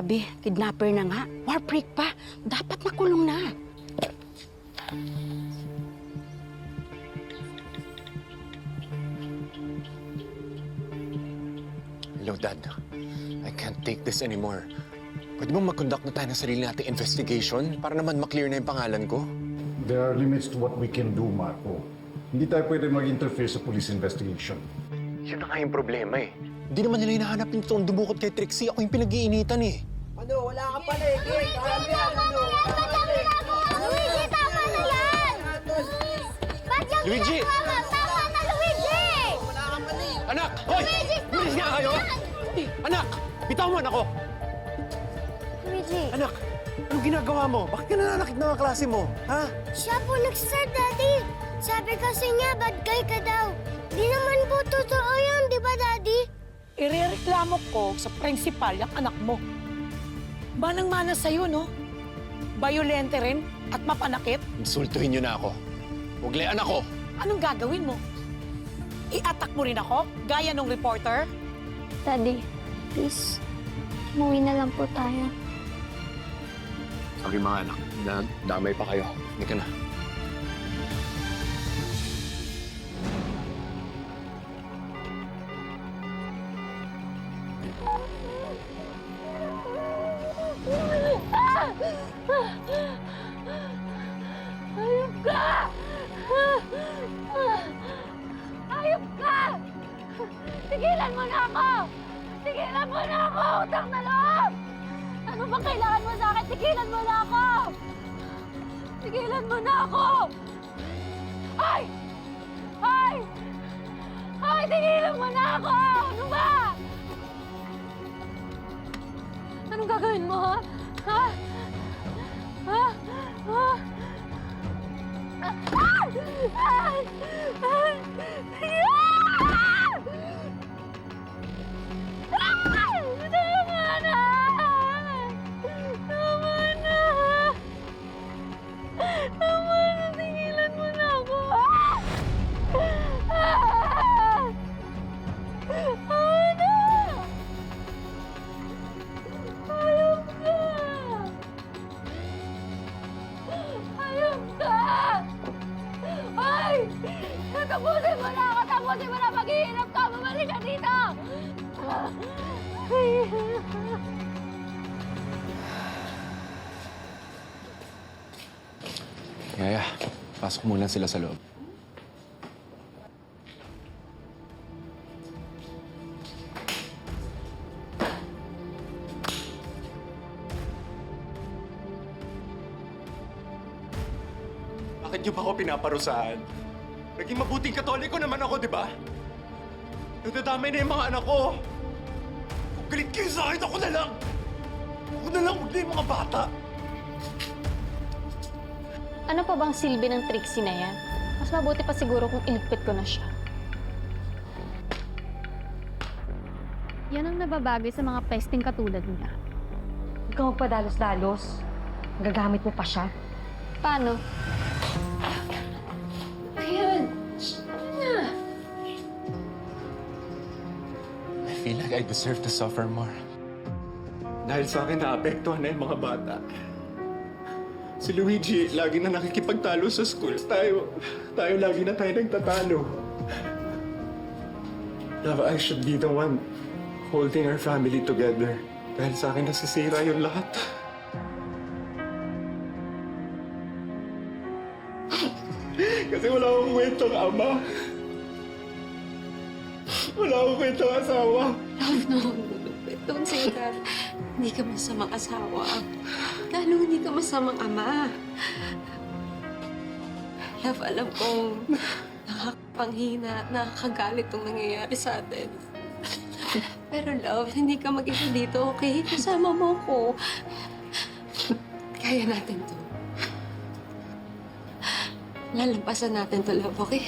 Grabe, kidnapper na nga. War break pa. Dapat makulong na. Hello, Dad. I can't take this anymore. Pwede bang mag-conduct na tayo ng sarili nating investigation para naman maklear na yung pangalan ko? There are limits to what we can do, Marco. Hindi tayo pwede mag-interfere sa police investigation. Yun na nga yung problema eh. Hindi naman nila hinahanap yung toong dumukot kay Trixie. Ako yung pinag-iinitan eh. Ano, wala ka pala eh. Gay, kaya mo yan, ano? Luigi, tama na yan! Ba't yung Luigi! ginagawa mo? Tama na, Luigi! Wala ka pala eh. Anak! Hoy! Luigi, Bilis nga kayo! Anak! Bitawan ako! Luigi, Anak! Anong ginagawa mo? Bakit ka nananakit ng mga klase mo? Ha? siya po nag-start, Daddy. Sabi kasi niya, bad guy ka daw. Di naman po totoo yun, di ba, Daddy? Irereklamo ko sa principal yung anak mo. Manang-mana sa'yo, no? Bayolente rin at mapanakit. Insultuhin niyo na ako. Huglean ako! Anong gagawin mo? I-attack mo rin ako, gaya nung reporter? Daddy, please, umuwi na lang po tayo. Sorry mga anak, damay pa kayo. Hindi ka na. Ayop ka! Ayop ka! Tigilan mo na ako! Tigilan mo na ako! Utang na loob! Ano bang kailangan mo sa akin? Tigilan mo na ako! Tigilan mo na ako! Ay! Ay! Ay! Tigilan mo na ako! Ano ba? Anong gagawin mo, ha? Ha? Ha? Ha? Tapusin mo na ako! Tapusin mo na pag-iinap ka! Bumalik ka dito! Yaya, pasok muna sila sa loob. Bakit niyo ba ako pinaparusahan? Naging mabuting katoliko naman ako, di ba? Nadadamay na yung mga anak ko. Kung galit kayo sa akin, ako na lang! Ako na lang, huwag na yung mga bata! Ano pa bang silbi ng Trixie na yan? Mas mabuti pa siguro kung iligpit ko na siya. Yan ang nababagay sa mga pesting katulad niya. Huwag kang magpadalos-dalos. Gagamit mo pa siya. Paano? I feel like I deserve to suffer more. Dahil sa akin, naapektuhan na yung mga bata. Si Luigi, lagi na nakikipagtalo sa school. Tayo lagi na tayo nagtatalo. Love, I should be the one holding our family together. Dahil sa akin, nasisira yung lahat. Kasi wala akong kwentong ama. Wala akong kwentong asawa. No. Don't say that. Hindi ka masamang asawa. Lalo hindi ka masamang ama. Love, alam kong nakakapanghina at nakakagalit itong nangyayari sa atin. Pero love, hindi ka mag-isa dito, okay? Kasama mo ko. Kaya natin to. Lalampasan natin to, love, okay?